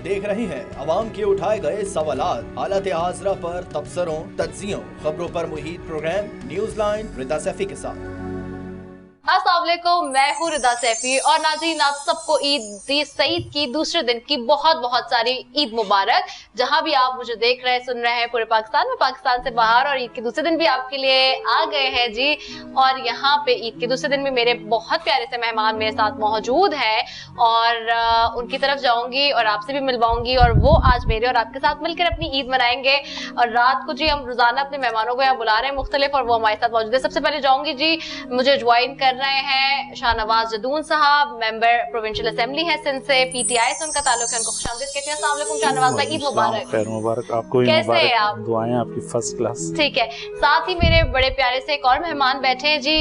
देख रहे हैं अवाम के उठाए गए सवालात, हालत हाजरा पर तबसरों, तज्जियों, खबरों पर मुहित प्रोग्राम न्यूज लाइन रिदा सैफी के साथ। अस्सलाम वालेकुम, मैं हूँ रिदा सैफी और नाज़रीन आप सबको ईद सईद की दूसरे दिन की बहुत बहुत सारी ईद मुबारक। जहां भी आप मुझे देख रहे हैं, सुन रहे हैं पूरे पाकिस्तान में, पाकिस्तान से बाहर, और ईद के दूसरे दिन भी आपके लिए आ गए हैं जी। और यहाँ पे ईद के दूसरे दिन भी मेरे बहुत प्यारे से मेहमान मेरे साथ मौजूद है और उनकी तरफ जाऊंगी और आपसे भी मिलवाऊंगी और वो आज मेरे और आपके साथ मिलकर अपनी ईद मनाएंगे। और रात को जी हम रोजाना अपने मेहमानों को यहाँ बुला रहे हैं मुख्तलिफ, और वो हमारे साथ मौजूद है। सबसे पहले जाऊंगी जी, मुझे ज्वाइन कर रहे हैं शाहनवाज जदून साहब, मेंबर प्रोविंशियल असेंबली है सिंध से, पीटीआई से उनका ताल्लुक है, उनको खुशामदीद कहते हैं। अस्सलाम वालेकुम शाहनवाज भाई, ईद मुबारक। खैर मुबारक आपको, कैसे हैं आप? दुआएं आपकी फर्स्ट क्लास। ठीक है, साथ ही मेरे बड़े प्यारे से एक और मेहमान बैठे हैं जी,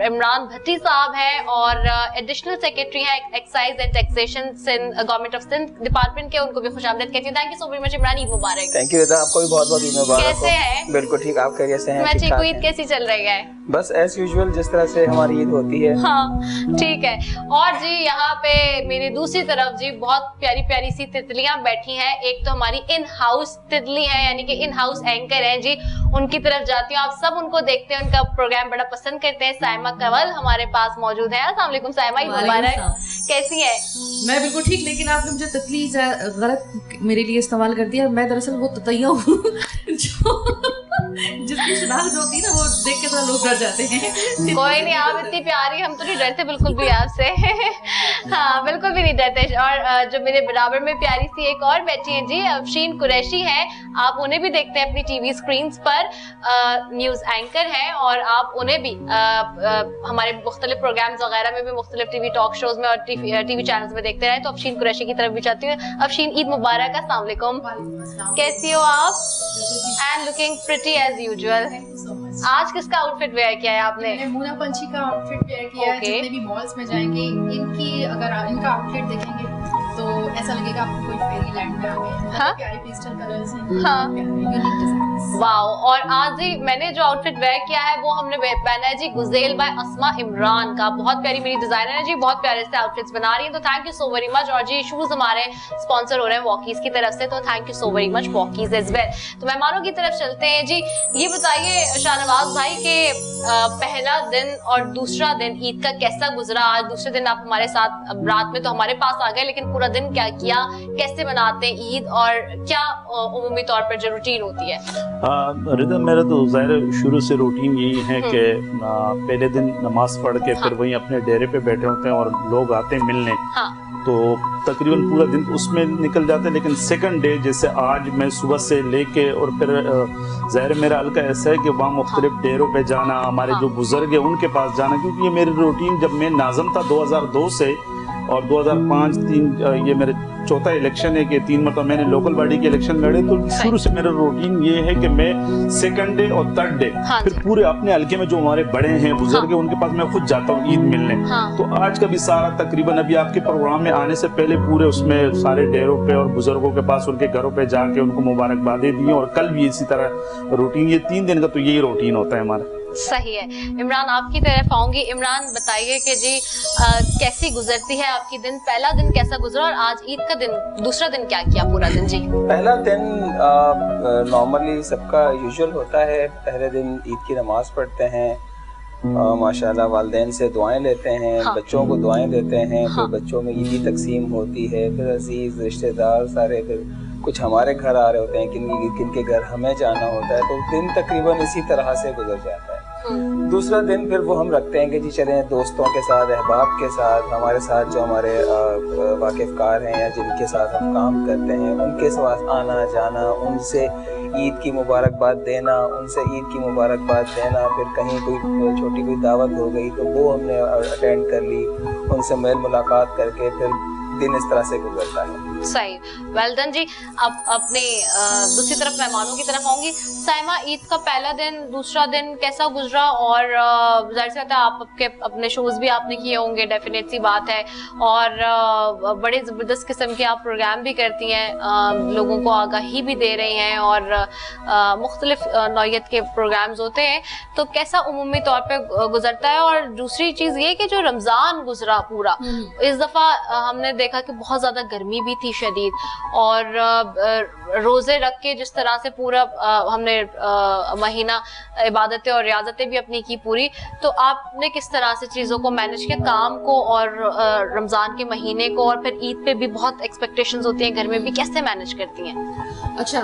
इमरान भट्टी साहब हैं और एडिशनल सेक्रेटरी हैं excise and taxation government of Sindh department के, उनको भी खुशामदीद कहती हूँ। Thank you so very much Imran, Eid मुबारक। थैंक यू रिदा, आपको भी बहुत बहुत ईद मुबारक। कैसे हैं? बिल्कुल ठीक, आप कैसे हैं? मैं ठीक हूँ। ईद कैसी चल रही है? बस एज यूजुअल जिस तरह से हमारी ईद होती है। हाँ ठीक है। और जी यहाँ पे मेरी दूसरी तरफ जी बहुत प्यारी प्यारी सी तितलियां बैठी हैं। एक तो हमारी इन हाउस तितली है, यानी कि इन हाउस एंकर हैं जी, उनकी तरफ जाती हूँ। आप सब उनको देखते हैं, उनका प्रोग्राम बड़ा पसंद करते हैं। साइमा कंवल हमारे पास मौजूद है। अस्सलाम वालेकुम साइमा, ईद मुबारक। कैसी है? मैं बिल्कुल ठीक, लेकिन आपने मुझे तितली गलत मेरे लिए इस्तेमाल कर दिया। मैं दरअसल वो ततैया हूँ जिसकी शिनाख्त होती है ना, वो देख के थोड़ा लोग डर जाते हैं। कोई नहीं, आप इतनी प्यारी, हम तो नहीं डरते बिल्कुल भी आपसे। हाँ बिल्कुल भी नहीं डरते। और जो मेरे बराबर में प्यारी सी एक और बैठी है जी, अफशीन कुरैशी है। आप उन्हें भी देखते हैं अपनी टीवी स्क्रीन पर, न्यूज एंकर हैं और आप उन्हें भी हमारे मुख्तलिफ प्रोग्राम्स वगैरह में भी, मुख्तलिफ टीवी टॉक शोज में और टीवी चैनल्स में देखते रहे। तो अफशीन कुरैशी की तरफ भी चाहती हूँ। अफशीन, ईद मुबारक। अस्सलाम वालेकुम, कैसी हो आप? And looking pretty as usual. आज किसका आउटफिट वेयर किया है आपने? मैंने मोना पंछी का आउटफिट वेयर किया है। जितने भी मॉल्स में जाएंगे, अगर इनका आउटफिट देखेंगे तो ऐसा लगेगा आपको कोई फेरी लैंड में आ गए हैं। हाँ? प्यारे पेस्टल कलर्स हैं। हाँ। Unique designs. वाओ। और आज जी मैंने जो आउटफिट वेयर किया है वो हमने पहना है जी गुजेल बाय अस्मा इमरान का। बहुत प्यारी मेरी डिजाइनर है जी, बहुत प्यारे से आउटफिट्स बना रही है, तो thank you so very much. और जी शूज हमारे स्पॉन्सर हो रहे हैं वॉकीज की तरफ से, तो thank you so very much वॉकीज एज वेल। तो मेहमानों की तरफ चलते हैं जी। ये बताइए शाहनवाज भाई के पहला दिन और दूसरा दिन ईद का कैसा गुजरा? आज दूसरे दिन आप हमारे साथ रात में तो हमारे पास आ गए, लेकिन पूरा दिन क्या किया, कैसे मनाते हैं ईद और क्या उम्मी तौर पर जो रूटीन होती है? रिदा, मेरा तो ज़ाहिर शुरू से रूटीन यही है कि पहले दिन नमाज पढ़ के फिर वहीं अपने डेरे पे बैठे होते हैं और लोग आते हैं मिलने। हाँ। तो तकरीबन पूरा दिन उसमें निकल जाता है। लेकिन सेकंड डे जैसे आज मैं सुबह से लेके और फिर ज़ाहिर मेरा हल्का ऐसा है कि वहाँ मुख्तलिफ डेरों पे जाना, हमारे जो बुजुर्ग है उनके पास जाना, क्योंकि ये मेरी रूटीन जब मैं नाज़िम था 2002 से और 2005-3 ये मेरे चौथा इलेक्शन है कि 3 मतलब मैंने लोकल बॉडी के इलेक्शन लड़े। तो शुरू से मेरा रूटीन ये है कि मैं सेकंड डे और थर्ड डे फिर पूरे अपने हल्के में जो हमारे बड़े हैं बुजुर्ग हैं उनके पास मैं खुद जाता हूँ ईद मिलने। तो आज का भी सारा तकरीबन अभी आपके प्रोग्राम में आने से पहले पूरे उसमें सारे डेरों पे और बुजुर्गों के पास उनके घरों पे जाके उनको मुबारकबादें दी, और कल भी इसी तरह रूटीन। ये 3 दिन का तो यही रूटीन होता है हमारा। सही है। इमरान आपकी तरफ आऊंगी। इमरान बताइए कि जी कैसी गुजरती है आपकी दिन? पहला दिन कैसा गुजरा और आज ईद का दिन, दूसरा दिन क्या किया पूरा दिन? जी पहला दिन नॉर्मली सबका यूजुअल होता है। पहले दिन ईद की नमाज पढ़ते हैं, माशाल्लाह वालिदैन से दुआएं लेते हैं। हाँ। बच्चों को दुआएं देते हैं। हाँ। फिर बच्चों में ईदी तकसीम होती है। फिर अजीज रिश्तेदार सारे, फिर कुछ हमारे घर आ रहे होते हैं, किन के घर हमें जाना होता है। तो दिन तकरीबन इसी तरह से गुजर जाता है। दूसरा दिन फिर वो हम रखते हैं कि जी चलें दोस्तों के साथ, अहबाब के साथ, हमारे साथ जो हमारे वाकिफकार हैं या जिनके साथ हम काम करते हैं, उनके साथ आना जाना, उनसे ईद की मुबारकबाद देना, उनसे ईद की मुबारकबाद देना। फिर कहीं कोई छोटी कोई दावत हो गई तो वो हमने अटेंड कर ली, उनसे मेल मुलाकात करके फिर दिन इस तरह से गुजरता है। सही, वेल डन जी। अब अपने दूसरी तरफ मेहमानों की तरफ आऊंगी। साइमा, ईद का पहला दिन दूसरा दिन कैसा गुजरा? और जाहिर सी बात है आप अपने शोज भी आपने किए होंगे, डेफिनेट सी बात है, और बड़े ज़बरदस्त किस्म के आप प्रोग्राम भी करती हैं, लोगों को आगाही भी दे रही हैं और मुख्तलिफ नौयत के प्रोग्राम्स होते हैं। तो कैसा उमूमी तौर पर गुजरता है? और दूसरी चीज़ ये कि जो रमज़ान गुजरा पूरा, इस दफ़ा हमने देखा कि बहुत ज़्यादा गर्मी भी थी ही शदीद, और रोजे रख के जिस तरह से पूरा हमने महीना इबादतें और रियाजतें भी अपनी की पूरी, तो आपने किस तरह से चीज़ों को मैनेज किया, काम को और रमज़ान के महीने को, और फिर ईद पे भी बहुत एक्सपेक्टेशंस होती हैं घर में भी, कैसे मैनेज करती हैं? अच्छा,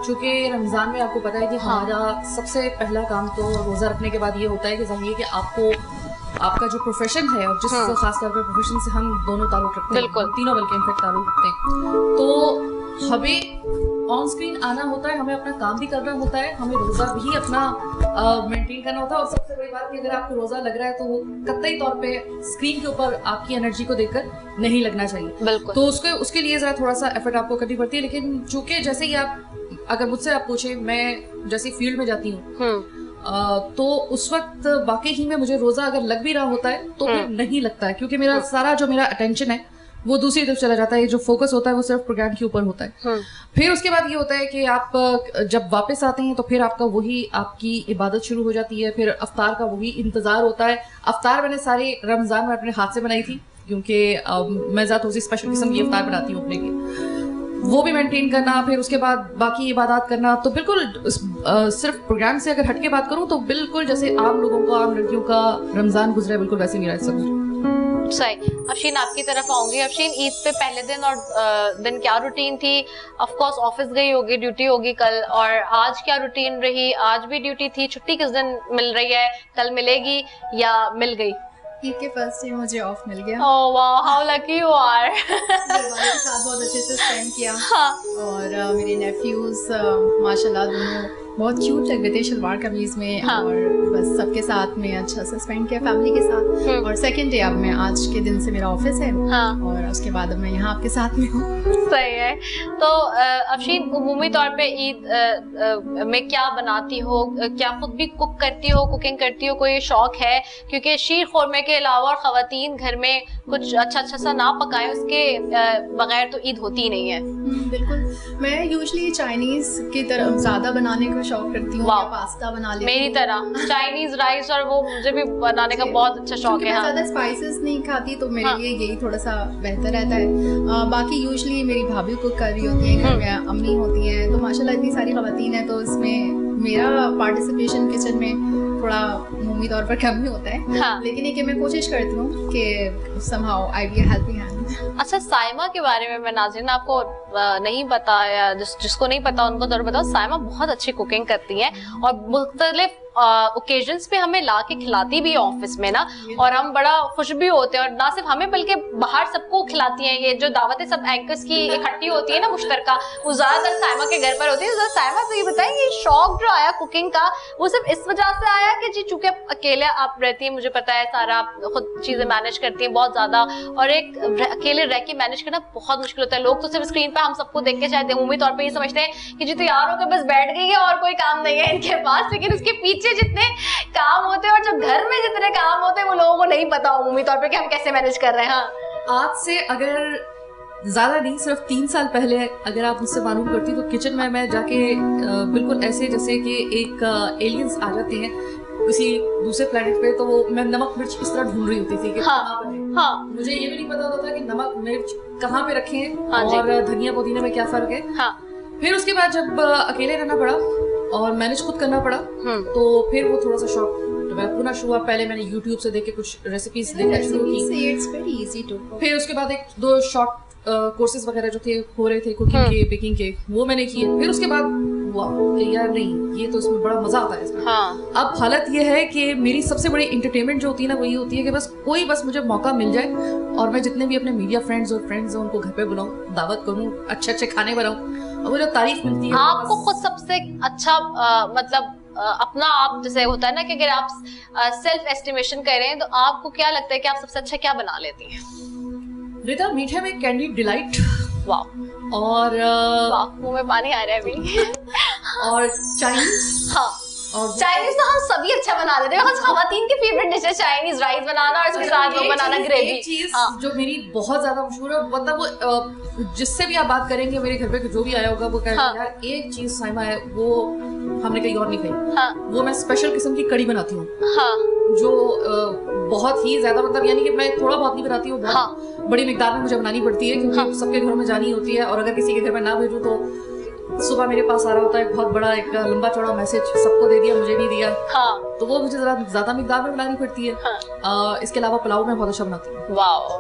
चूंकि रमजान में आपको पता है कि हमारा सबसे पहला काम तो रोजा रखने के बाद ये होता है कि चाहिए कि आपका जो प्रोफेशन है, और जिस खासतौर पर प्रोफेशन से हम दोनों ताल्लुक रखते हैं, बिल्कुल, तीनों बल्कि इनफेक्ट ताल्लुक रखते हैं, तो हमें ऑन स्क्रीन आना होता है, हमें अपना काम भी करना होता है, हमें रोजा भी अपना मेंटेन करना होता है। और सबसे बड़ी बात कि अगर आपको रोजा लग रहा है तो वो कतई तौर पे स्क्रीन के ऊपर आपकी एनर्जी को देखकर नहीं लगना चाहिए। बिल्कुल। तो उसके लिए जरा थोड़ा सा एफर्ट आपको करनी पड़ती है। लेकिन चूंकि जैसे ही अगर मुझसे आप पूछे, मैं जैसे फील्ड में जाती हूँ तो उस वक्त वाकई ही में मुझे रोजा अगर लग भी रहा होता है तो फिर नहीं लगता है, क्योंकि मेरा सारा जो मेरा अटेंशन है वो दूसरी तरफ चला जाता है। जो फोकस होता है वो सिर्फ प्रोग्राम के ऊपर होता है। फिर उसके बाद ये होता है कि आप जब वापस आते हैं तो फिर आपकी इबादत शुरू हो जाती है। फिर अफ्तार का वही इंतजार होता है। अफ्तार मैंने सारे रमजान में अपने हाथ से बनाई थी, क्योंकि मैं ज़्यादा उसी स्पेशल किस्म की अफ्तार बनाती हूँ अपने लिए, वो भी मेंटेन करना। फिर उसके बाद बाकी इबादत करना। तो बिल्कुल सिर्फ प्रोग्राम से अगर हट के बात करूँ तो बिल्कुल जैसे आम लोगों का, आम लड़कियों का रमजान गुजरा है, बिल्कुल वैसे मेरा सब सही। अफशीन, आपकी तरफ आऊंगी। अफशीन, ईद पे पहले दिन और दिन क्या रूटीन थी? ऑफ कोर्स ऑफिस गई होगी, ड्यूटी होगी कल, और आज क्या रूटीन रही? आज भी ड्यूटी थी, छुट्टी किस दिन मिल रही है, कल मिलेगी या मिल गई? ईद के फर्स्ट डे मुझे ऑफ मिल गया। ओह वाह, हाउ लकी यू आर। के साथ बहुत अच्छे से स्पेंड किया। हाँ। और मेरे नेफ्यूज माशाल्लाह दोनों बहुत क्यूट लग रहे थे शलवार कमीज में। हाँ। और बस सबके साथ में अच्छा से स्पेंड किया फैमिली के साथ। और सेकंड डे अब मैं आज के दिन से मेरा ऑफिस है। हाँ। और उसके बाद अब मैं यहाँ आपके साथ में हूँ। सही है। तो अफशीन, उमूमी तौर पे ईद में क्या बनाती हो? क्या खुद भी कुक करती हो, कुकिंग करती हो? कोई शौक है? क्योंकि शीर खोरमे के अलावा और खवातीन घर में कुछ अच्छा सा ना पकाए उसके बगैर तो ईद होती ही नहीं है। बिल्कुल। मैं यूजुअली चाइनीज की तरफ ज्यादा बनाने का शौक करती हूँ। पास्ता बना लेती हूँ मेरी तरह चाइनीज राइस, और वो मुझे भी बनाने का बहुत अच्छा शौक है। मैं ज्यादा स्पाइसेस नहीं खाती तो मेरे लिए यही थोड़ा सा बेहतर रहता है। बाकी यूजुअली मेरी भाभी कुक कर रही होती है, घर में अम्मी होती हैं, तो माशाल्लाह इतनी सारी खवातीन है, तो इसमें मेरा पार्टिसिपेशन किचन में थोड़ा उम्मीदी तौर पर कम ही होता है। हाँ। लेकिन ये कि मैं कोशिश करती हूँ कि somehow I be a helping hand। अच्छा, साइमा के बारे में मैं नाज़रीन आपको नहीं बताया, जिसको नहीं पता उनको जरूर बताओ। साइमा बहुत अच्छी कुकिंग करती हैं और मुख्तलिफ ओकेजन्स पे हमें ला के खिलाती भी है ऑफिस में ना, और हम बड़ा खुश भी होते हैं। और ना सिर्फ हमें बल्कि बाहर सबको खिलाती हैं। ये जो दावतें सब एंकर्स की इकट्ठी होती है ना मुश्तरका, वो ज्यादातर साइमा के घर पर होती है। साइमा, तो ये बताएं, ये शौक जो आया कुकिंग का, वो सिर्फ इस वजह से आया कि जी चूंकि अकेले आप रहती हैं, मुझे पता है सारा आप खुद चीजें मैनेज करती हैं बहुत ज्यादा, और एक अकेले रह के मैनेज करना बहुत मुश्किल होता है। लोग तो सिर्फ स्क्रीन पे हम सबको देख के शायद उम्मीद तौर पर ये समझते हैं कि जी तैयार होकर बस बैठ गई है और कोई काम नहीं है इनके पास, लेकिन उसके पीछे जितने काम होते हैं और जो घर में जितने काम होते हैं वो लोगों को नहीं पता उम्मीद तौर पे कि हम कैसे मैनेज कर रहे हैं। हाँ, आज से अगर ज्यादा नहीं, सिर्फ 3 साल पहले अगर आप मुझसे मालूम करती तो किचन में मैं जाके बिल्कुल ऐसे जैसे कि एक एलियंस आ जाते हैं किसी दूसरे प्लेनेट पे, तो वो मैं नमक मिर्च इस तरह ढूंढ रही होती थी कि हाँ, मुझे ये भी नहीं पता होता था कि नमक मिर्च कहाँ पे रखे हैं। हाँ, और धनिया पुदीना में क्या फर्क है। हाँ। फिर उसके बाद जब अकेले रहना पड़ा और मैनेज खुद करना पड़ा, तो फिर वो थोड़ा सा शौक डेवलप होना शुरू हुआ। पहले मैंने YouTube से देख के कुछ रेसिपीज देखना शुरू की। फिर उसके बाद 1-2 शॉर्ट कोर्सेज वगैरह जो थे हो रहे थे कुकिंग के, बेकिंग के, वो मैंने किए। फिर उसके बाद हुआ कि यार नहीं, ये तो इसमें बड़ा मजा आता है इसमें। हाँ। अब हालत ये है कि मेरी सबसे बड़ी एंटरटेनमेंट जो होती है ना, वो ये होती है कि बस मुझे मौका मिल जाए और मैं जितने भी अपने मीडिया फ्रेंड्स और फ्रेंड्स हैं उनको घर पे बुलाऊं, दावत करूं, अच्छे खाने बनाऊं, और वो जो तारीफ मिलती है। आपको खुद सबसे अच्छा मतलब अपना आप जैसे होता है ना कि अगर आप सेल्फ एस्टिमेशन कर रहे हैं तो आपको क्या लगता है कि आप सबसे अच्छा क्या बना लेती हैं? रिता, मीठे में कैंडी डिलाइट। वाह। और मुंह में पानी आ रहा है अभी। और चाइनीज। हाँ, और चाइनीज तो हम सभी अच्छा बना लेते हैं। खवातीन की फेवरेट डिश है चाइनीज राइस बनाना, और इसके साथ वो बनाना ग्रेवी। एक चीज जो मेरी बहुत ज्यादा मशहूर है, मतलब वो जिससे भी आप बात करेंगे मेरे घर पे जो भी आया होगा वो कहेगा यार एक चीज साइमा है वो हमने कहीं और नहीं खाई। वो मैं स्पेशल किस्म की कड़ी बनाती हूँ। जो बहुत ही ज्यादा मतलब यानी कि मैं थोड़ा बहुत नहीं बनाती हूँ, बहुत बड़ी मिकदार में मुझे बनानी पड़ती है क्योंकि सबके घरों में जानी होती है, और अगर किसी के घर में ना भेजूँ तो सुबह मेरे पास आ रहा होता है बहुत बड़ा एक लंबा चौड़ा मैसेज, सबको दे दिया मुझे नहीं दिया। तो वो मुझे जरा ज्यादा मिकदार में बनानी पड़ती है। इसके अलावा पुलाव मैं बहुत अच्छा बनाती हूँ। वाओ,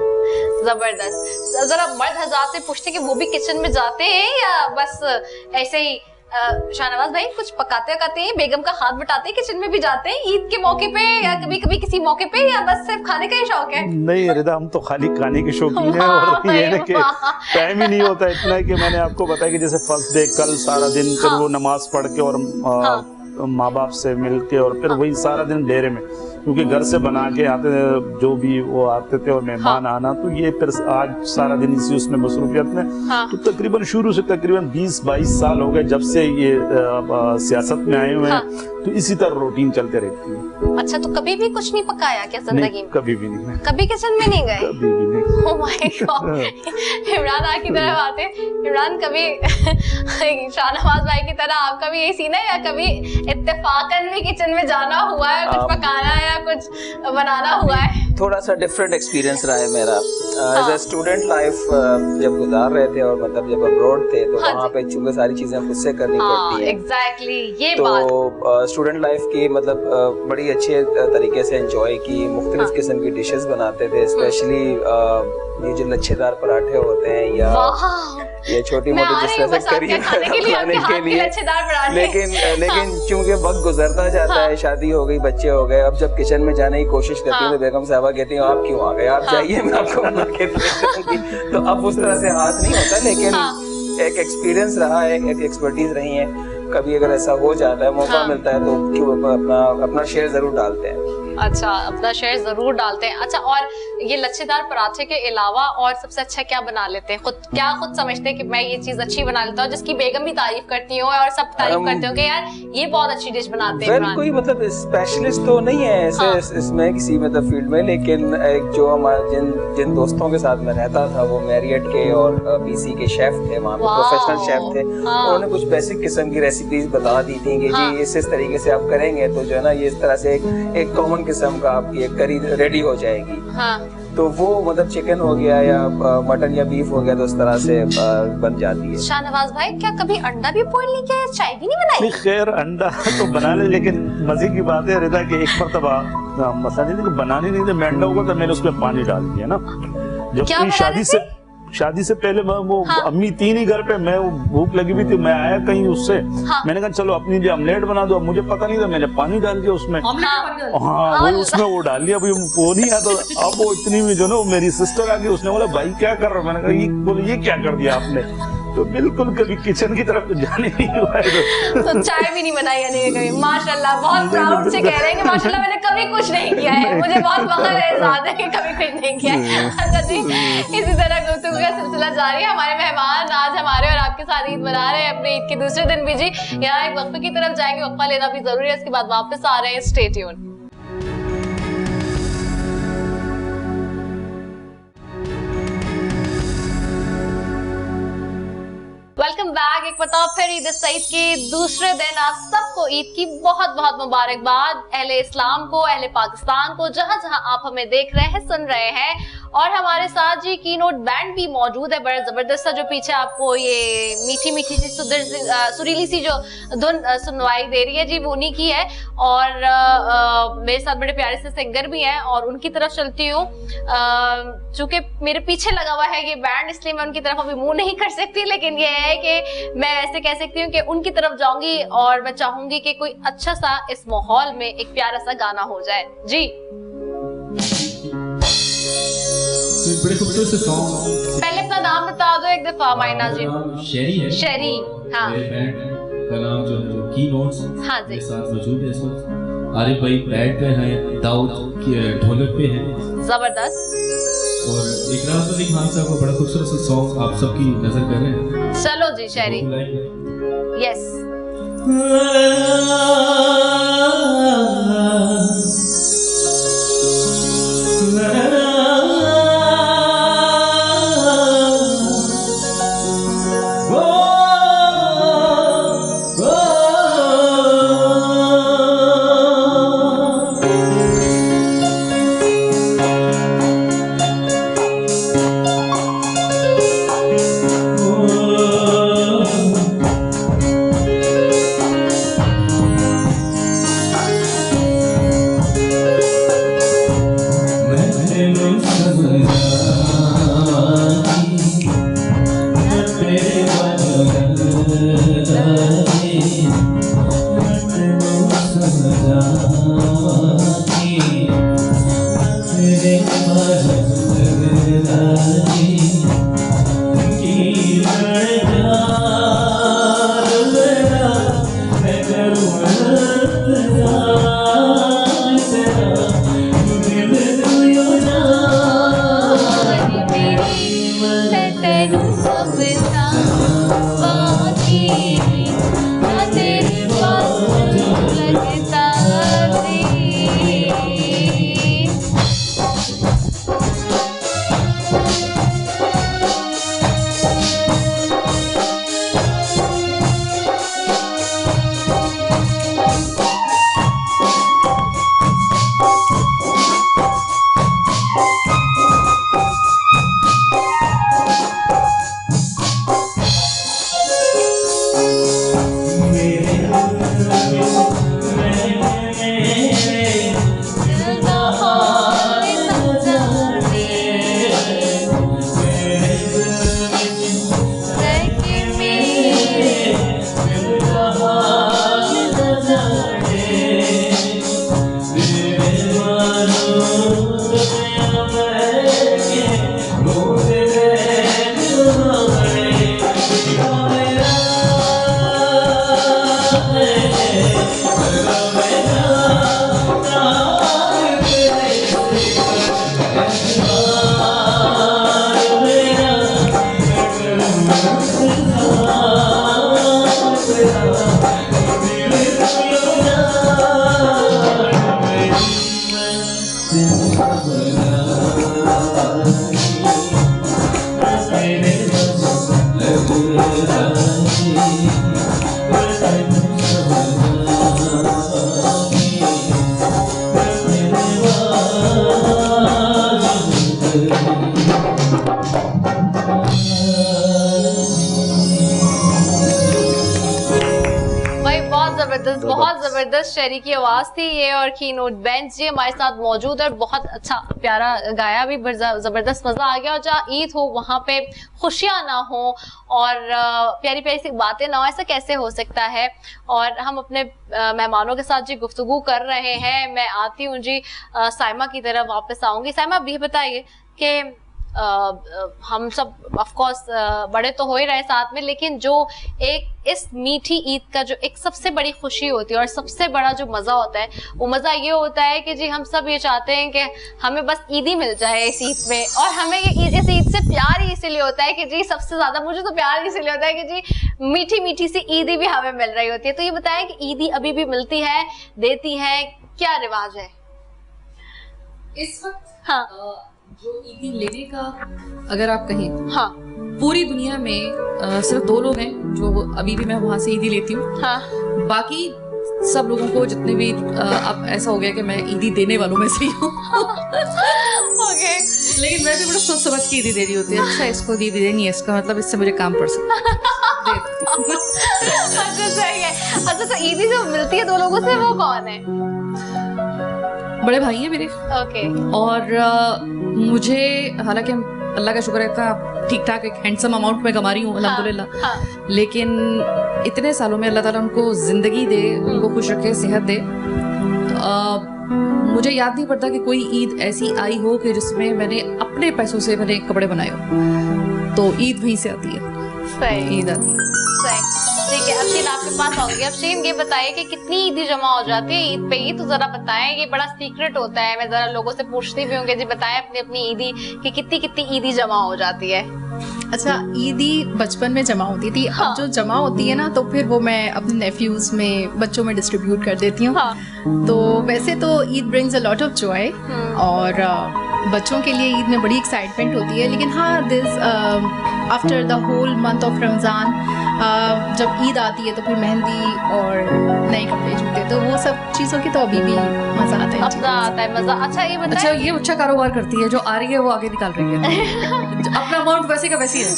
जबरदस्त। जरा मर्द हज़रात से पूछते कि वो भी किचन में जाते हैं या बस ऐसे ही? शाहनवाज भाई कुछ पकाते हैं, बेगम का हाथ बटाते हैं, किचन में भी जाते हैं ईद के मौके पे या कभी कभी किसी मौके पे, या बस सिर्फ खाने का ही शौक है? नहीं रिदा, हम तो खाली खाने के शौकीन है, और ये कि टाइम ही नहीं होता इतना कि मैंने आपको बताया कि जैसे फर्स्ट डे कल सारा दिन फिर वो नमाज पढ़ के और माँ बाप से मिल के और फिर वही सारा दिन डेरे में, क्योंकि घर से बना के आते जो भी वो आते थे और मेहमान आना, तो ये फिर आज सारा दिन इसी उसमें मसरूफियत में। तो तकरीबन शुरू से तकरीबन 20-22 साल हो गए जब से ये सियासत में आए हुए हैं, तो इसी तरह रूटीन चलते रहती है। अच्छा, तो कभी भी कुछ नहीं पकाया क्या जिंदगी में? कभी भी नहीं। कभी किचन में नहीं गए? कभी भी नहीं। Oh my God. इमरान आ की तरफ आते। इमरान, कभी शाहनवाज भाई की तरह आपका भी यही सीन है या कभी इत्तेफाकन भी किचन में जाना हुआ है, कुछ पकाना है या कुछ बनाना हुआ है? थोड़ा सा डिफरेंट एक्सपीरियंस रहा है मेरा। एज ए स्टूडेंट लाइफ जब गुजार रहे थे और मतलब जब अब्रॉड थे तो वहाँ पे चूंकि सारी चीजें खुद से करनी पड़ती हैं। एग्जैक्टली, ये तो बात स्टूडेंट लाइफ की मतलब बड़ी अच्छे तरीके से एंजॉय की, मुख्तलिफ किस्म की डिशेस बनाते थे, स्पेशली ये जो लच्छेदार पराठे होते हैं या ये छोटी मोटी जिस तरह से करी खाने के लिए, लेकिन चूंकि वक्त गुजरता जाता है, शादी हो गई, बच्चे हो गए, अब जब किचन में जाने की कोशिश करती हूँ तो बेगम साहबा कहती हैं आप क्यों आ गए, आप जाइए मैं आपको बना के दे दूंगी। तो अब उस तरह से हाथ नहीं होता, लेकिन एक एक्सपीरियंस रहा है, एक एक्सपर्टीज रही है। कभी अगर ऐसा हो जाता है, मौका मिलता है तो क्यों अपना शेयर जरूर डालते हैं। अच्छा, अपना शेयर जरूर डालते हैं। अच्छा, और ये लच्छेदार पराठे के अलावा और सबसे अच्छा क्या बना लेते हैं? खुद समझते हैं कि मैं ये चीज अच्छी बना लेता हूँ, जिसकी बेगम भी तारीफ करती हो और सब तारीफ करते हो कि यार ये बहुत अच्छी डिश बनाते हैं? कोई मतलब स्पेशलिस्ट तो नहीं है ऐसे इसमें किसी मतलब फील्ड में, लेकिन एक जो हमारे जिन दोस्तों के साथ में रहता था वो मैरियट के और बीसी के शेफ थे, वहाँ पे प्रोफेशनल शेफ थे, उन्होंने कुछ बेसिक किस्म की रेसिपीज बता दी थी कि जी इस तरीके से आप करेंगे तो जो है ना ये इस तरह से एक कॉमन किस्म का आपकी एक करी रेडी हो जाएगी। तो वो मतलब चिकन हो गया या मटन या बीफ हो गया तो उस तरह से बन जाती है। शाहनवाज भाई, क्या कभी अंडा भी बॉईल नहीं किया या चाय भी नहीं बनाई? नहीं, खैर अंडा तो बना ले, लेकिन मजे की बात है रिदा कि एक मरतबा मसला नहीं कि बनाने नहीं थे, मैं अंडा होगा तो मैंने उसमें पानी डाल दिया ना, जब शादी से पहले वो अम्मी तीन ही घर पे, मैं भूख लगी हुई थी, मैं आया कहीं उससे, मैंने कहा चलो अपनी लिए ऑमलेट बना दो, अब मुझे पता नहीं था, मैंने पानी डाल दिया उसमें। वो उसमें वो डाल दिया, अभी वो नहीं आता। अब वो इतनी में जो ना मेरी सिस्टर आ गई, उसने बोला भाई क्या कर रहे हो? मैंने कहा ये क्या कर दिया आपने? तो बिल्कुल कभी किचन की तरफ जाने नहीं हुआ है। तो चाय भी नहीं बनाई यानी कभी? माशाल्लाह, बहुत प्राउड से कह रहे हैं कि माशाल्लाह मैंने कभी कुछ नहीं किया है, मुझे बहुत फख्र है इस बात है कि कभी कुछ नहीं किया है। अच्छा जी, इसी तरह गुफ्तगू का सिलसिला जारी है। हमारे मेहमान आज हमारे और आपके साथ ईद मना रहे हैं, अपने ईद के दूसरे दिन भी जी। यहाँ एक वक्फे की तरफ जाएंगे, वक्फा लेना भी जरूरी है, इसके बाद वापस आ रहे हैं। Stay tuned. Welcome back. एक बताओ फिर ईद सईद के दूसरे दिन आप सबको ईद की बहुत बहुत मुबारकबाद। अहले इस्लाम को, अहले पाकिस्तान को, जहां जहां आप हमें देख रहे हैं, सुन रहे हैं। और हमारे साथ जी कीनोट बैंड भी मौजूद है, बड़ा जबरदस्त सा, जो पीछे आपको ये मीठी मीठी सी सुरीली सी जो धुन सुनवाई दे रही है जी, वो उन्हीं की है। और मेरे साथ बड़े प्यारे से सिंगर भी हैं और उनकी तरफ चलती हूँ। चूंकि मेरे पीछे लगा हुआ है ये बैंड, इसलिए मैं उनकी तरफ अभी मुंह नहीं कर सकती, लेकिन ये है कि मैं ऐसे कह सकती हूँ कि उनकी तरफ जाऊंगी और मैं चाहूंगी कि कोई अच्छा सा इस माहौल में एक प्यारा सा गाना हो जाए जी। बड़े खूबसूरत से सॉन्ग। पहले अपना नाम बता दो एक दफा। मायना जी शेरी है। शेरी, हाँ। मेरे बैंड का नाम जो कीनोट्स, हाँ जी, मेरे साथ मौजूद है इस वक्त। आरिफ भाई बैट पे हैं, दाऊद ढोलक पे हैं, जबरदस्त। और इकराम अली खान साहब का बड़ा खूबसूरत सा सॉन्ग आप सबकी नजर कर रहे हैं। चलो जी शेरी, यस। बहुत जबरदस्त शहरी की आवाज थी ये, और कीनोट बेंच जी हमारे साथ मौजूद है, बहुत अच्छा प्यारा गाया भी, जबरदस्त मजा आ गया। और जहाँ ईद हो वहाँ पे खुशियाँ ना हो और प्यारी प्यारी सी बातें ना हो, ऐसा कैसे हो सकता है। और हम अपने मेहमानों के साथ जी गुफ्तगू कर रहे हैं। मैं आती हूँ जी साइमा की तरफ वापस आऊंगी। साइमा अब ये बताइए कि हम सब ऑफ कोर्स बड़े तो हो ही रहे साथ में, लेकिन जो एक इस मीठी ईद का जो एक सबसे बड़ी खुशी होती है और सबसे बड़ा जो मजा होता है, वो मजा ये होता है कि जी हम सब ये चाहते हैं कि हमें बस ईद ही मिल जाए इस ईद में, और हमें ये इस ईद से प्यार ही इसलिए होता है कि जी सबसे ज्यादा मुझे तो प्यार इसलिए होता है कि जी मीठी मीठी सी ईदी भी हमें मिल रही होती है। तो ये बताएं कि ईदी अभी भी मिलती है, देती है, क्या रिवाज है इस वक्त? हाँ, जो ईदी लेने का अगर आप कहें, हाँ, पूरी दुनिया में सिर्फ 2 लोग हैं जो अभी भी मैं वहां से ईदी लेती हूँ। हाँ, बाकी सब लोगों को जितने भी अब ऐसा हो गया कि मैं ईदी देने वालों में से ही हूँ। ओके, लेकिन मैं भी बड़ा सोच समझ के ईदी दे रही होती है। अच्छा इसको ईदी देनी है, इसका मतलब इससे मुझे काम पड़ सकता है। अच्छा सही है। अच्छा तो ईदी जो मिलती है 2 लोगों से, वो कौन है? बड़े भाई हैं मेरे। ओके। और मुझे हालांकि अल्लाह का शुक्र है इतना ठीक ठाक एक हैंडसम अमाउंट में कमा रही हूँ अल्हम्दुलिल्लाह। हाँ। लेकिन इतने सालों में अल्लाह ताला उनको जिंदगी दे, उनको खुश रखे, सेहत दे। मुझे याद नहीं पड़ता कि कोई ईद ऐसी आई हो कि जिसमें मैंने अपने पैसों से मैंने कपड़े बनाए हो। तो ईद वहीं से आती है, सही, ईद आती है। सही, ठीक है। अफशीन आपके पास आऊंगी। अफशीन ये बताइए कि कितनी ईदी जमा हो जाती है ईद पे? ये तो जरा बताएं, ये बड़ा सीक्रेट होता है। मैं जरा लोगों से पूछती भी होंगे, जी बताएं अपनी अपनी ईदी कि कितनी कितनी ईदी जमा हो जाती है। अच्छा, ईदी बचपन में जमा होती थी। हाँ। अब जो जमा होती है ना, तो फिर वो मैं अपने नेफ्यूज में, बच्चों में डिस्ट्रीब्यूट कर देती हूँ। हाँ। तो वैसे तो Eid brings a lot of Joy, और बच्चों के लिए ईद में बड़ी एक्साइटमेंट होती है। लेकिन हाँ, this after the whole month of Ramzan, जब ईद आती है तो फिर मेहंदी और नए कपड़े जूते, तो वो सब चीज़ों की तो अभी भी मज़ा आता है। मजा आता है, मजा। अच्छा ये बताएं। अच्छा, ये अच्छा कारोबार करती है, जो आ रही है वो आगे निकाल रही है। अपना अमाउंट वैसे का वैसी है।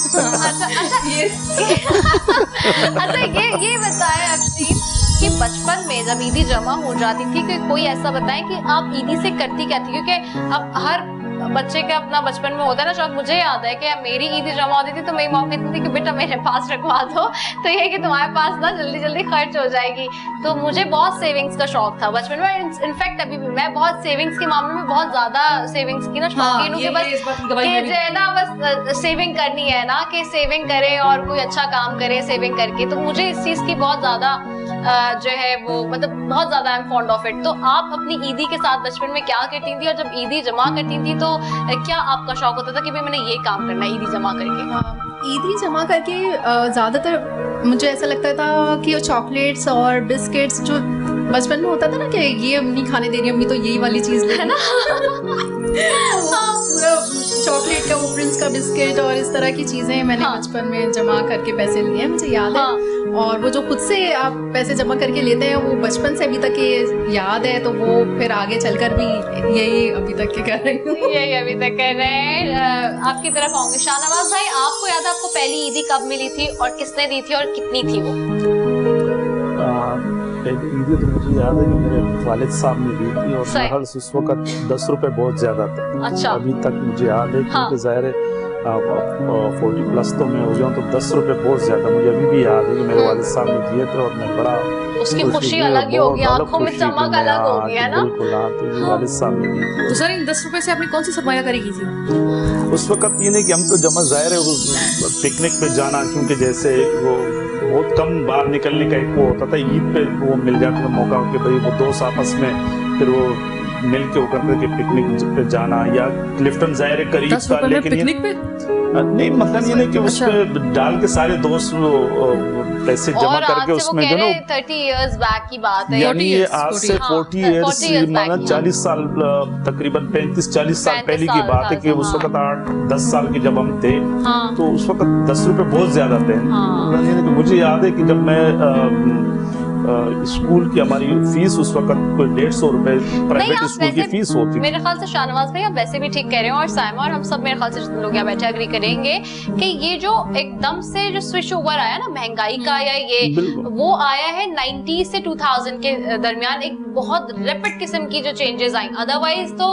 अच्छा ये बताएं अफशीन कि बचपन में जब ईदी जमा हो जाती थी, कि कोई ऐसा बताएं कि आप ईदी से करती क्या थी? क्योंकि अब हर बच्चे का अपना बचपन में होता है ना शौक, मुझे याद है कि मेरी ईद जमा होती थी तो मेरी मॉम कहती थी कि बेटा मेरे पास रखवा दो, तो ये कि तुम्हारे पास ना जल्दी जल्दी खर्च हो जाएगी। तो मुझे बहुत सेविंग्स का शौक था बचपन में, इनफैक्ट अभी भी मैं बहुत सेविंग्स के मामले में बहुत ज्यादा सेविंग्स की ना शौकीन हूँ कि बस जो है ना बस सेविंग करनी है ना, कि सेविंग करे और कोई अच्छा काम करे सेविंग करके। तो मुझे इस चीज की बहुत ज्यादा जो है वो मतलब बहुत ज्यादा I am fond of it. तो आप अपनी ईदी के साथ बचपन में क्या करती थी, और जब ईदी जमा करती थी तो क्या आपका शौक होता था कि भाई मैंने ये काम करना है ईदी जमा करके? ईदी जमा करके ज़्यादातर मुझे ऐसा लगता था कि वो चॉकलेट्स और बिस्किट्स जो बचपन में होता था ना कि ये अम्मी खाने दे रही है, अम्मी तो यही वाली चीज़ है ना पूरा चॉकलेट का, वो प्रिंस का बिस्किट और इस तरह की चीज़ें मैंने बचपन में जमा करके पैसे लिए हैं, मुझे याद है। और वो जो खुद से आप पैसे जमा करके लेते हैं वो बचपन से अभी तक ये याद है, तो वो फिर आगे चलकर भी यही अभी तक के कर रही हूँ। यही अभी तक कर रहे हैं। आपकी तरफ आऊंगी शाहनवाज भाई, आपको याद है आपको पहली ईदी कब मिली थी और किसने दी थी और कितनी थी वो? पहली ईदी तो मुझे याद है कि मेरे वालिद साहब ने दी थी, और मेरे ख्याल से उस वक्त 10 रुपए बहुत ज्यादा थे। अच्छा। अभी तक मुझे याद है क्योंकि जाहिर है 40 प्लस तो मैं हो गया हूँ, तो 10 रुपए बहुत ज्यादा मुझे अभी भी याद है कि मेरे वालिद साहब ने दिए थे, और मैं बड़ा उसकी खुशी अलग ही होगी, आंखों में चमक अलग होगी, है ना? बिल्कुल हाँ, तो ये वालिद साहब ने दी थी। तो सर इन 10 रुपए से आपने कौन सी सरमायाकारी की थी? उस वक्त ये नहीं कि हम तो जमा जाहिर है पिकनिक पे जाना, क्योंकि जैसे वो बहुत कम बाहर निकलने का एक वो होता था, ईद पे वो मिल जाता था मौका कि भाई वो दोस्त आपस में फिर वो मिल के वो करते थे पिकनिक पे जाना, या क्लिफ्टन जाहिर है करीब था, लेकिन पिकनिक पे नहीं मतलब ये नहीं कि उसमें डाल के सारे दोस्त पैसे जमा करके उसमें जो ना 30 इयर्स बैक की बात है, यानी ये आज से 40 इयर्स मतलब 40 साल तकरीबन 35-40 साल पहले की बात है कि उस वक्त 8-10 साल के जब हम थे, तो उस वक्त 10 रुपए बहुत ज्यादा थे। मुझे याद है कि जब मैं स्कूल की हमारी फीस उस वक्त कोई 150 रुपए प्राइवेट स्कूल की फीस होती थी। मेरे ख्याल से शाहनवाज भाई आप वैसे भी ठीक कह रहे हो, और साइमा और हम सब मेरे ख्याल से जितने लोग यहाँ बैठे एग्री करेंगे कि ये जो एकदम से जो स्विच ओवर आया ना महंगाई का, या ये वो आया है 90 से 2000 के दरमियान, एक बहुत रैपिड किस्म की जो चेंजेस आई। अदरवाइज तो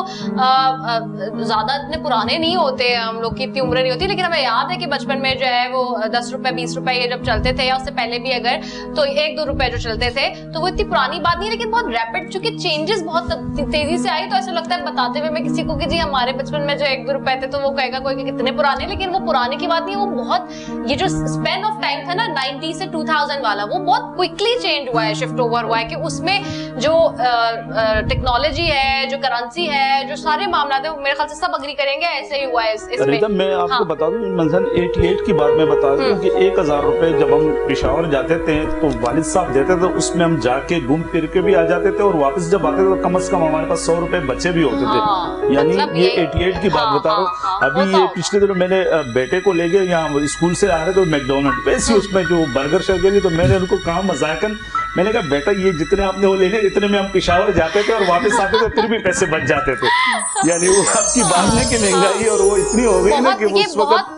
ज्यादा इतने पुराने नहीं होते, हम लोग की इतनी उम्र नहीं होती, लेकिन हमें याद है कि बचपन में जो है वो 10 रुपए 20 रुपए ये जब चलते थे, या उससे पहले भी अगर तो 1-2 रुपए जो चलते थे, तो वो इतनी पुरानी बात नहीं है, लेकिन बहुत रैपिड चूंकि चेंजेस बहुत तेजी से आई, तो ऐसा लगता है बताते हुए मैं किसी को कि जी हमारे बचपन में जो 1-2 रुपए थे, तो वो कहेगा कोई कि कितने पुराने, लेकिन वो पुराने की बात नहीं है, वो बहुत ये जो स्पेन ऑफ टाइम था ना 90 से 2000 वाला, वो बहुत क्विकली चेंज हुआ है, शिफ्ट ओवर हुआ है, कि उसमें जो टेक्नोलॉजी है, जो करेंसी है, जो सारे मामला है, मेरे ख्याल से सब अग्री करेंगे ऐसे ही हुआ है इसमें। मैं आपको बता दूं मंजन 88 की बात मैं बता दूं कि 1000 रुपए जब हम पेशावर जाते थे तो वालिद साहब देते थे, उसमें हम जाके घूम फिर के भी आ जाते थे, और वापस जब आते थे तो कम से कम हमारे पास 100 रुपए बचे भी होते थे। यानी मतलब ये 88 की बात बता रहा हूँ। अभी ये पिछले दिनों मैंने बेटे को ले गए, यहाँ स्कूल से आ रहे थे मैकडोनल्ड, वैसे उसमें जो बर्गर शर्गर, तो मैंने उनको कहा मजाकन, मैंने कहा बेटा ये जितने आपने वो लेने इतने में हम पेशावर जाते थे और वापस आते थे, फिर भी पैसे बच जाते थे। यानी वो आपकी बात नहीं कि महंगाई और वो इतनी हो गई ना कि उस वक्त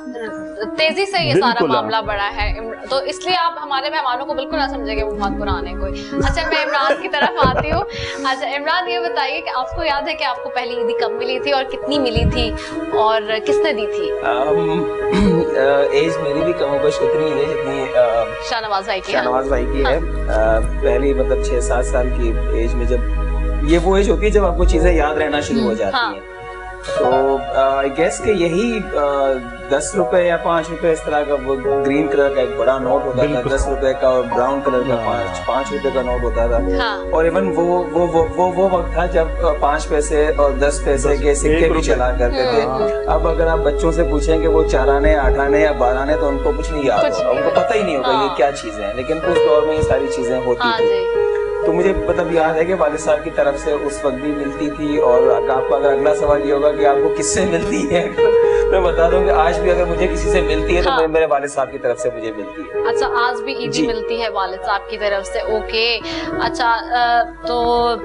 तेजी से ये सारा मामला बढ़ा है, तो इसलिए आप हमारे मेहमानों को बिल्कुल ना समझेंगे वो बहुत पुराने कोई। अच्छा मैं इमरान की तरफ आती हूँ। अच्छा इमरान ये बताइए कि आपको याद है कि आपको पहली ईदी कब मिली थी और कितनी मिली थी और किसने दी थी? एज मेरी भी कम बश उतनी है जितनी शाहनवाज भाई की है। पहली मतलब 6-7 साल की एज में, जब ये वो एज होती है जब आपको चीजें याद रहना शुरू हो जाती हैं, तो आई गेस के यही 10 रुपए या 5 रुपए इस तरह का वो ग्रीन कलर का एक बड़ा नोट होता था, 10 रुपए का, और ब्राउन कलर का 5 रुपए का नोट होता था। और इवन वो वक्त था जब 5 पैसे और 10 पैसे के सिक्के भी चला करते थे। अब अगर आप बच्चों से पूछेंगे वो 4 आने 8 आने या 12 आने, तो उनको कुछ नहीं याद होगा, उनको पता ही नहीं होगा ये क्या चीजें हैं, लेकिन उस दौर में ये सारी चीजें होती थी। तो मुझे मतलब याद है कि वालिद साहब की तरफ से उस वक्त भी मिलती थी। और आपका अगर अगला सवाल ये होगा कि आपको किससे मिलती है, मैं बता दूं कि आज भी अगर मुझे किसी से मिलती है तो मेरे वालिद साहब की तरफ से मुझे मिलती है। अच्छा आज भी ईदी मिलती है वालिद साहब की तरफ से, ओके। अच्छा तो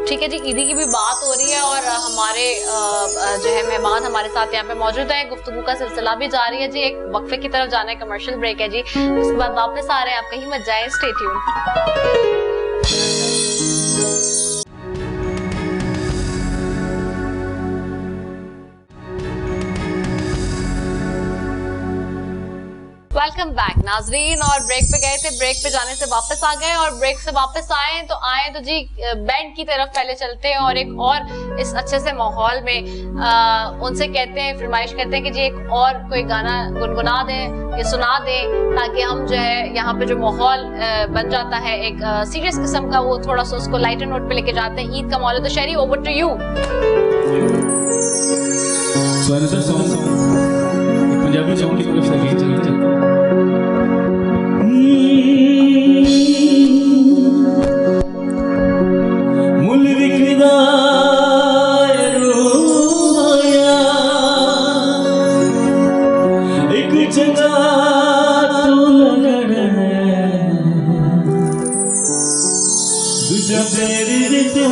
ठीक है जी, ईदी की भी बात हो रही है और हमारे जो है मेहमान हमारे साथ यहाँ पे मौजूद है, गुफ्तगू का सिलसिला भी जारी है जी। एक वक्फे की तरफ जाना है, कमर्शियल ब्रेक है जी, उसके बाद वापस आ रहे हैं, आप कहीं मत जाए, स्टे ट्यून्ड। वेलकम बैक नाजरीन। और ब्रेक पे गए थे, ब्रेक पे जाने से वापस आ गए और ब्रेक से वापस आए तो जी बैंड की तरफ पहले चलते हैं और एक और इस अच्छे से माहौल में उनसे कहते हैं, फरमाइश करते हैं कि जी एक और कोई गाना गुनगुना दें या सुना दें, ताकि हम जो है यहाँ पे जो माहौल बन जाता है एक सीरियस किस्म का, वो थोड़ा सा उसको लाइटर नोट पे लेके जाते हैं। ईद का माहौल है तो शहरी, over to you. Punjabi song की तरफ से गीत चलते हैं। मुल विकदा रोया एक चंगा तो लगना दूजा तेरे तो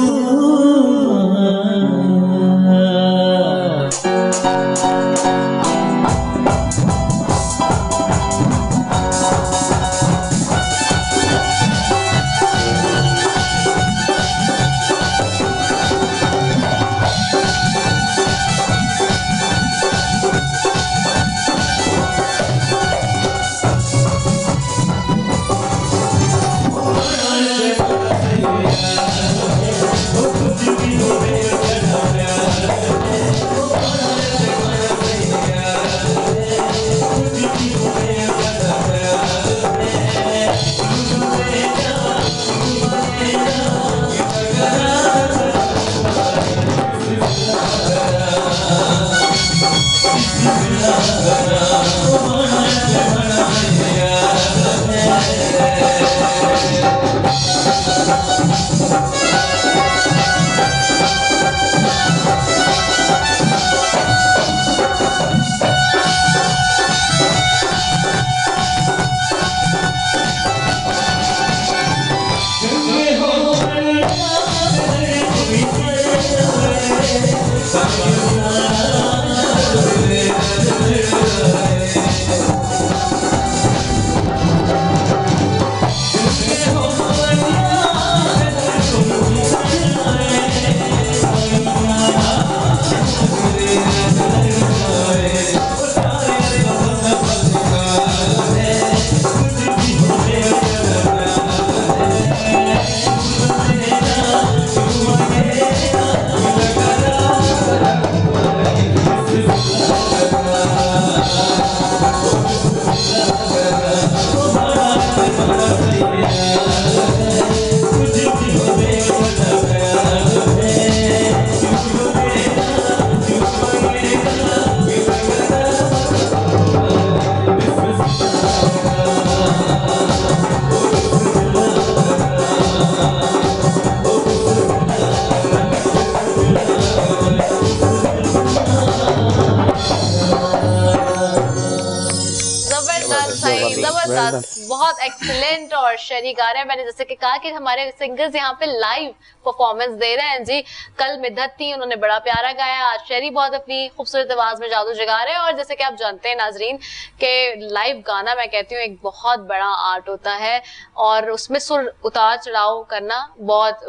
बहुत एक्सीलेंट और शहरी गा रहे हैं। मैंने जैसे कि कहा कि हमारे सिंगर्स यहाँ पे लाइव परफॉर्मेंस दे रहे हैं जी। कल मिद्दत थी, उन्होंने बड़ा प्यारा गाया। आज शहरी बहुत अपनी खूबसूरत आवाज में जादू जगा रहे हैं। और जैसे कि आप जानते हैं नाजरीन के लाइव गाना, मैं कहती हूँ एक बहुत बड़ा आर्ट होता है और उसमें सुर उतार चढ़ाव करना बहुत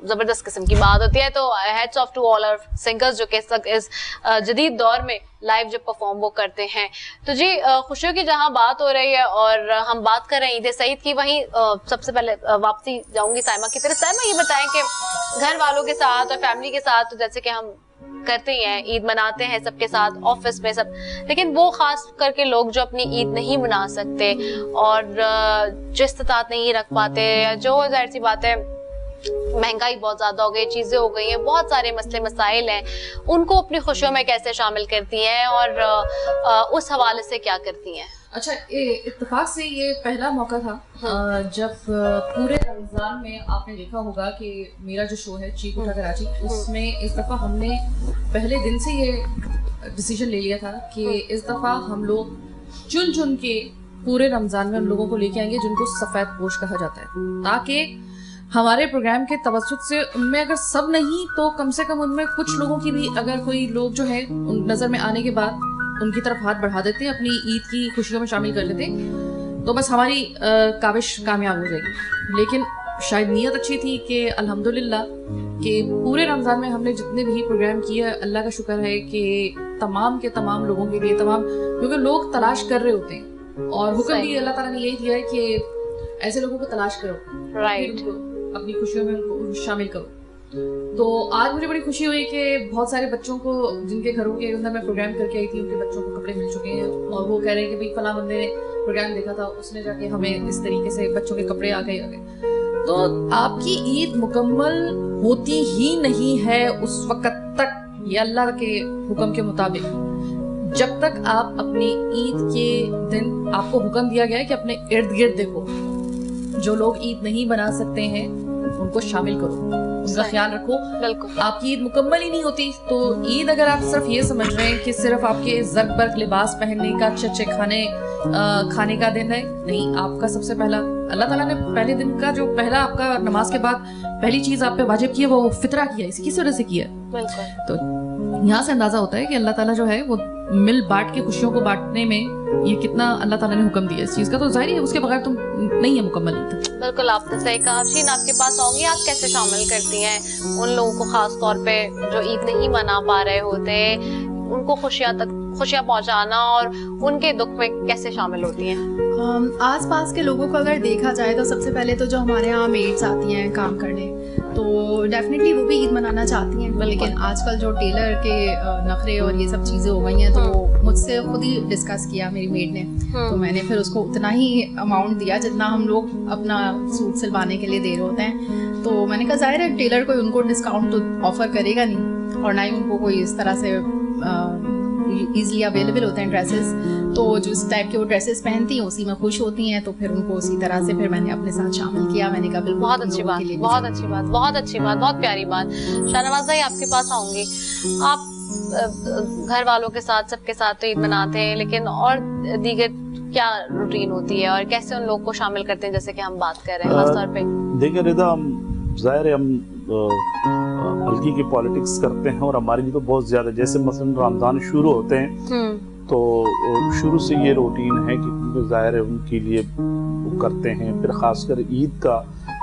जबरदस्त किस्म की बात होती है। तो hats off to all our singers जो कि इस जदीद दौर में लाइव जब परफॉर्म वो करते हैं। तो जी खुशियों की जहां बात हो रही है और हम बात कर रहे हैं ईद सईद की, वहीं सबसे पहले वापसी जाऊंगी साइमा की तरफ। साइमा ये बताएं कि घर वालों के साथ और फैमिली के साथ तो जैसे कि हम करते ही हैं, ईद मनाते हैं सबके साथ, ऑफिस में सब, लेकिन वो खास करके लोग जो अपनी ईद नहीं मना सकते और जो इस्तिताअत नहीं रख पाते, जो जाहिर सी बात है महंगाई बहुत ज्यादा हो गई, चीजें हो गई हैं, बहुत सारे मसले मसाइल हैं, उनको अपनी खुशियों में कैसे शामिल करती हैं और उस हवाले से क्या करती हैं? अच्छा, इत्तेफाक से ये पहला मौका था जब पूरे रमजान में आपने देखा होगा कि मेरा जो शो है चीक उठा कराची, उसमें इस दफा हमने पहले दिन से ये डिसीजन ले लिया था कि इस दफा हम लोग चुन चुन के पूरे रमजान में उन लोगों को लेके आएंगे जिनको सफेद पोश कहा जाता है, ताकि हमारे प्रोग्राम के तवज्जुह से उनमें अगर सब नहीं तो कम से कम उनमें कुछ लोगों की भी, अगर कोई लोग जो है नजर में आने के बाद उनकी तरफ हाथ बढ़ा देते हैं, अपनी ईद की खुशियों में शामिल कर लेते, तो बस हमारी काविश कामयाब हो जाएगी। लेकिन शायद नीयत अच्छी थी कि अल्हम्दुलिल्लाह कि पूरे रमज़ान में हमने जितने भी प्रोग्राम किए, अल्लाह का शुक्र है कि तमाम के तमाम लोगों के लिए, तमाम, क्योंकि लोग तलाश कर रहे होते हैं और हुक्म भी अल्लाह ताला ने यही दिया है कि ऐसे लोगों को तलाश करो, राइट, अपनी खुशियों में उनको शामिल करो। तो आज मुझे बड़ी खुशी हुई कि बहुत सारे बच्चों को, जिनके घरों के अंदर मैं प्रोग्राम करके आई थी, उनके बच्चों को कपड़े मिल चुके हैं और वो कह रहे हैं कि भाई फला बंदे ने प्रोग्राम देखा था, उसने जाके हमें इस तरीके से बच्चों के कपड़े आ गए। तो आपकी ईद मुकम्मल होती ही नहीं है उस वक्त तक, ये अल्लाह के हुक्म के मुताबिक, जब तक आप अपनी ईद के दिन, आपको हुक्म दिया गया है कि अपने इर्द गिर्द देखो, जो लोग ईद नहीं मना सकते हैं उनको शामिल करो, उनका ख्याल रखो। बिल्कुल, आपकी ईद मुकम्मल ही नहीं होती तो ईद अगर आप सिर्फ ये समझ रहे हैं कि सिर्फ आपके जर्क बर्क लिबास पहनने का, अच्छे अच्छे खाने का दिन है, नहीं, आपका सबसे पहला, अल्लाह ताला ने पहले दिन का जो पहला आपका नमाज के बाद पहली चीज आप पे वाजिब की है वो फितरा किया, इसी किस वजह से किया है। बिल्कुल, तो यहाँ से अंदाजा होता है कि अल्लाह ताला जो है वो मिल बांट के खुशियों को बांटने में ये कितना अल्लाह ताला ने हुक्म दिया इस चीज का, तो जाहिर है उसके बगैर तुम नहीं है मुकम्मल ईद। बिल्कुल, आपने सही कहा। शीन, आपके पास आऊंगी, आप कैसे शामिल करती हैं उन लोगों को, खास तौर पे जो ईद नहीं मना पा रहे होते, उनको खुशियां पहुंचाना और उनके दुख में कैसे शामिल होती हैं? आस पास के लोगों को अगर देखा जाए तो सबसे पहले तो जो हमारे यहाँ मेड्स आती हैं काम करने, तो डेफिनेटली वो भी ईद मनाना चाहती हैं, लेकिन आजकल जो टेलर के नखरे और ये सब चीज़ें हो गई हैं, तो मुझसे खुद ही डिस्कस किया मेरी मेड ने, तो मैंने फिर उसको उतना ही अमाउंट दिया जितना हम लोग अपना सूट सिलवाने के लिए दे रहे होते हैं। तो मैंने कहा जाहिर है टेलर कोई उनको डिस्काउंट तो ऑफर करेगा नहीं, और ना ही उनको कोई इस तरह से ईजिली अवेलेबल होते हैं ड्रेसेस, तो जो इस टाइप के वो ड्रेसेस पहनती हैं उसी में खुश होती हैं, तो फिर उनको उसी तरह से फिर मैंने अपने साथ शामिल किया। मैंने कहा बिल्कुल, बहुत अच्छी बात, बहुत अच्छी बात, बहुत अच्छी बात, बहुत प्यारी बात। शाहनवाज भाई, आपके पास आऊंगी। आप घर वालों के साथ, सबके साथ तो ईद मनाते हैं, लेकिन और दीगर क्या रूटीन होती है और कैसे उन लोगों को शामिल करते हैं, जैसे कि हम बात कर रहे हैं खास तौर पे? देखिए रिदा, जाहिर है हम हल्की की पॉलिटिक्स करते हैं और हमारे लिए तो बहुत ज्यादा, जैसे मसलन रमजान शुरू होते हैं तो शुरू से ये रूटीन है कि जाहिर है उनके लिए वो करते हैं, फिर खासकर ईद का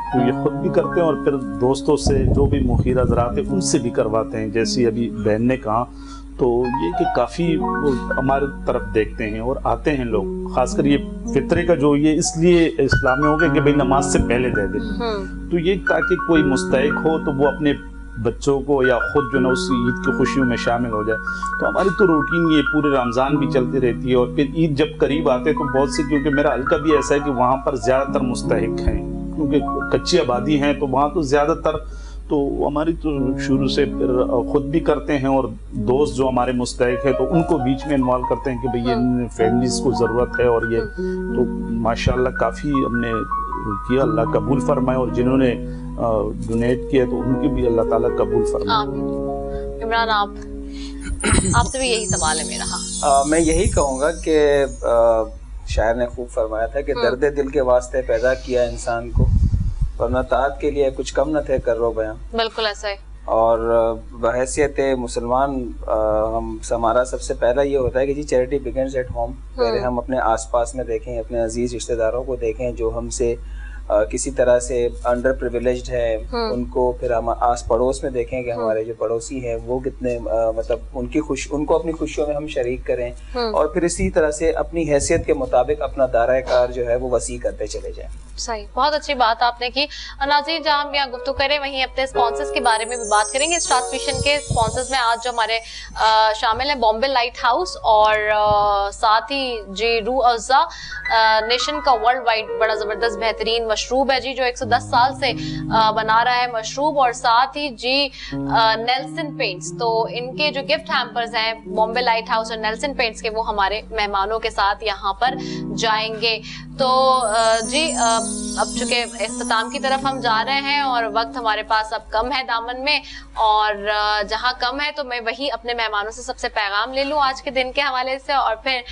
तो ये खुद भी करते हैं और फिर दोस्तों से जो भी मुखीर हज़रात हैं उनसे भी करवाते हैं। जैसे अभी बहन ने कहा, तो ये कि काफ़ी हमारे तरफ देखते हैं और आते हैं लोग, खासकर ये फितरे का जो ये इसलिए इस्लाम में हो गया कि भाई नमाज से पहले दे दे, तो ये ताकि कोई मुस्तहिक हो तो वो अपने बच्चों को या खुद जो ना उस ईद की खुशियों में शामिल हो जाए। तो हमारी तो रूटीन ये पूरे रमज़ान भी चलती रहती है और फिर ईद जब करीब आते तो बहुत से, क्योंकि मेरा हल्का भी ऐसा है कि वहाँ पर ज़्यादातर मुस्तहिक हैं, क्योंकि कच्ची आबादी हैं तो वहाँ तो ज़्यादातर, तो हमारी तो शुरू से फिर खुद भी करते हैं और दोस्त जो हमारे मुस्तहिक है तो उनको बीच में इन्वॉल्व करते हैं कि भाई ये फैमिलीज़ को ज़रूरत है, और ये तो माशाल्लाह काफ़ी हमने किया, अल्लाह कबूल फरमाए, और जिन्होंने डोनेट किया तो उनकी भी अल्लाह ताला कबूल फरमाए। इमरान, आपसे भी यही सवाल है मेरा। हाँ, मैं यही कहूँगा कि शायर ने खूब फरमाया था कि दर्द दिल के वास्ते पैदा किया इंसान को, वरना ताअत के लिए कुछ कम न थे कर रो बयां। बिल्कुल ऐसा है। और बहैसियत मुसलमान हमारा सबसे पहला ये होता है कि जी चैरिटी बिगिंस एट होम। पहले हम अपने आसपास में देखें, अपने अजीज रिश्तेदारों को देखें जो हमसे किसी तरह से अंडर प्रिविलेज्ड है, उनको फिर हम आस पड़ोस में देखें कि हमारे जो पड़ोसी हैं वो कितने मतलब उनको अपनी खुशियों में हम शरीक करें, और फिर इसी तरह से अपनी हैसियत के मुताबिक अपना दायरा कार जो है वो वसी करते चले जाएं। सही, बहुत अच्छी बात आपने की। नाज़रीन, जहाँ हम यहाँ गुफ्तगू करें वहीं अपने स्पॉन्सर्स के बारे में भी बात करेंगे। इस ट्रांसमिशन के स्पॉन्सर्स में आज जो हमारे शामिल हैं बॉम्बे लाइट हाउस, और साथ ही जी रू अफ़ज़ा नेशन का वर्ल्ड वाइड बड़ा जबरदस्त बेहतरीन मशरूब है जी, जो 110 साल से बना रहा है मशरूब, और साथ ही जी नेल्सन पेंट्स। तो इनके जो गिफ्ट हैम्पर्स हैं बॉम्बे लाइट हाउस और नेल्सन पेंट्स के, वो हमारे मेहमानों के साथ यहाँ पर जाएंगे। तो जी अब चूंकि इख्तिताम की तरफ हम जा रहे हैं और वक्त हमारे पास अब कम है दामन में, और जहाँ कम है तो मैं वही अपने मेहमानों से सबसे पैगाम ले लूँ आज के दिन के हवाले से, और फिर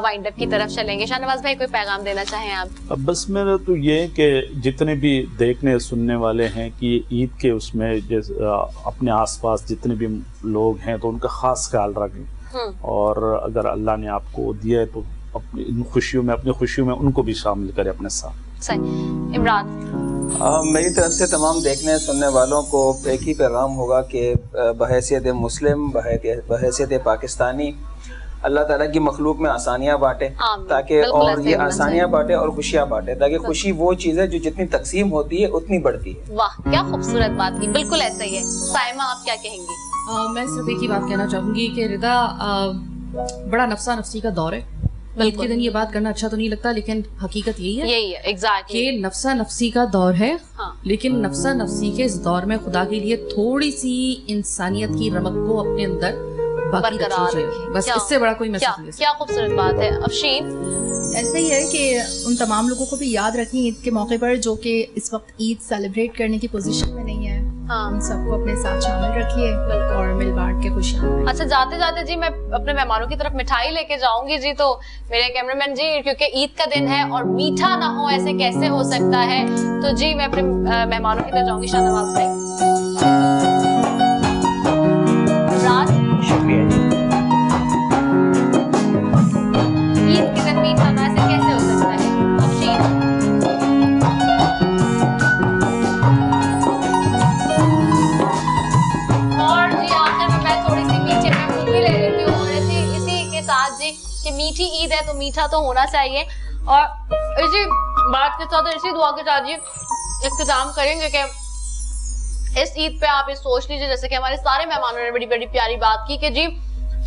वाइंड अप की तरफ चलेंगे। शाहनवाज भाई, कोई पैगाम देना चाहें आप? अब बस मेरा तो ये है कि जितने भी देखने सुनने वाले हैं कि ईद के उसमें अपने आसपास जितने भी लोग हैं तो उनका खास ख्याल रखें, और अगर अल्लाह ने आपको दिया है तो अपनी इन खुशियों में, अपनी खुशियों में उनको भी शामिल करें अपने साथ। सही। इमरान, मेरी तरफ से तमाम देखने सुनने वालों को एक ही पैगाम होगा कि बहैसियत मुस्लिम, बहैसियत पाकिस्तानी, अल्लाह ताला की मखलूक में आसानियां बांटे, ताकि बिल्कुल और ऐसे ये होना आसानियां बांटे और खुशियां बांटे, ताकि खुशी वो चीज है जो जितनी तकसीम होती है उतनी बढ़ती है। वाह क्या खूबसूरत बात की, बिल्कुल ऐसा ही है। साइमा आप क्या कहेंगी? मैं सिर्फ एक ही बात कहना चाहूंगी कि रिदा बड़ा नफसा नफसी का दौर है। ईद के दिन ये बात करना अच्छा तो नहीं लगता, लेकिन हकीकत यही है एग्जैक्टली कि नफसा नफसी का दौर है। हाँ। लेकिन नफसा नफसी के इस दौर में खुदा के लिए थोड़ी सी इंसानियत की रमक को अपने अंदर बाकी बरकरार रखिए, रखिए। बस इससे बड़ा कोई मैसेज नहीं। क्या खूबसूरत बात है। अफशीन? ऐसा ही है कि उन तमाम लोगों को भी याद रखें ईद के मौके पर जो कि इस वक्त ईद सेलिब्रेट करने की पोजीशन में नहीं है। हाँ। उन सबको अपने साथ शामिल रखिए और मिल बांट के खुशियां मनाइए। अच्छा जाते जाते जी मैं अपने मेहमानों की तरफ मिठाई लेके जाऊंगी जी, तो मेरे कैमरामैन जी, क्योंकि ईद का दिन है और मीठा ना हो ऐसे कैसे हो सकता है, तो जी मैं अपने मेहमानों की तरफ जाऊंगी। शाहनवाज भाई। शुक्रिया जी। ईद के दिन मीठा ना ऐसे कैसे हो सकता है? अफशीन? और जी आखिर में मैं थोड़ी सी मीठे में खुद भी ले लेती हूँ, और इसी के साथ जी कि मीठी ईद है तो मीठा तो होना चाहिए, और इसी बात के साथ इसी दुआ के साथ जी इख्तिताम करेंगे कि इस ईद पे आप ये सोच लीजिए, जैसे कि हमारे सारे मेहमानों ने बड़ी बड़ी प्यारी बात की कि जी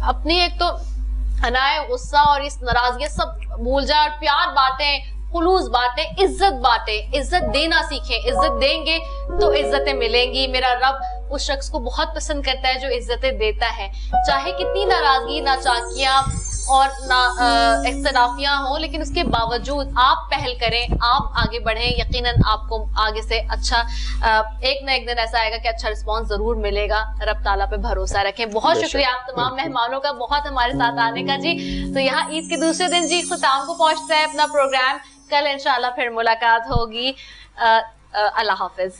अपनी एक तो अनाए गुस्सा और इस नाराजगी सब भूल जाए और प्यार बांटें, खुलूस बांटें, इज्जत बांटें, इज्जत देना सीखें। इज्जत देंगे तो इज्जतें मिलेंगी। मेरा रब उस शख्स को बहुत पसंद करता है जो इज्जतें देता है, चाहे कितनी नाराजगी, नाचाकियां और ना इख्तिलाफियां हो, लेकिन उसके बावजूद आप पहल करें, आप आगे बढ़ें, यकीनन आपको आगे से अच्छा एक ना एक दिन ऐसा आएगा कि अच्छा रिस्पांस जरूर मिलेगा। रब ताला पे भरोसा रखें। बहुत शुक्रिया आप तमाम मेहमानों का बहुत हमारे साथ आने का जी। तो यहाँ ईद के दूसरे दिन जी इख्तिताम को पहुंचता है अपना प्रोग्राम। कल इंशाल्लाह फिर मुलाकात होगी। अल्लाह हाफिज।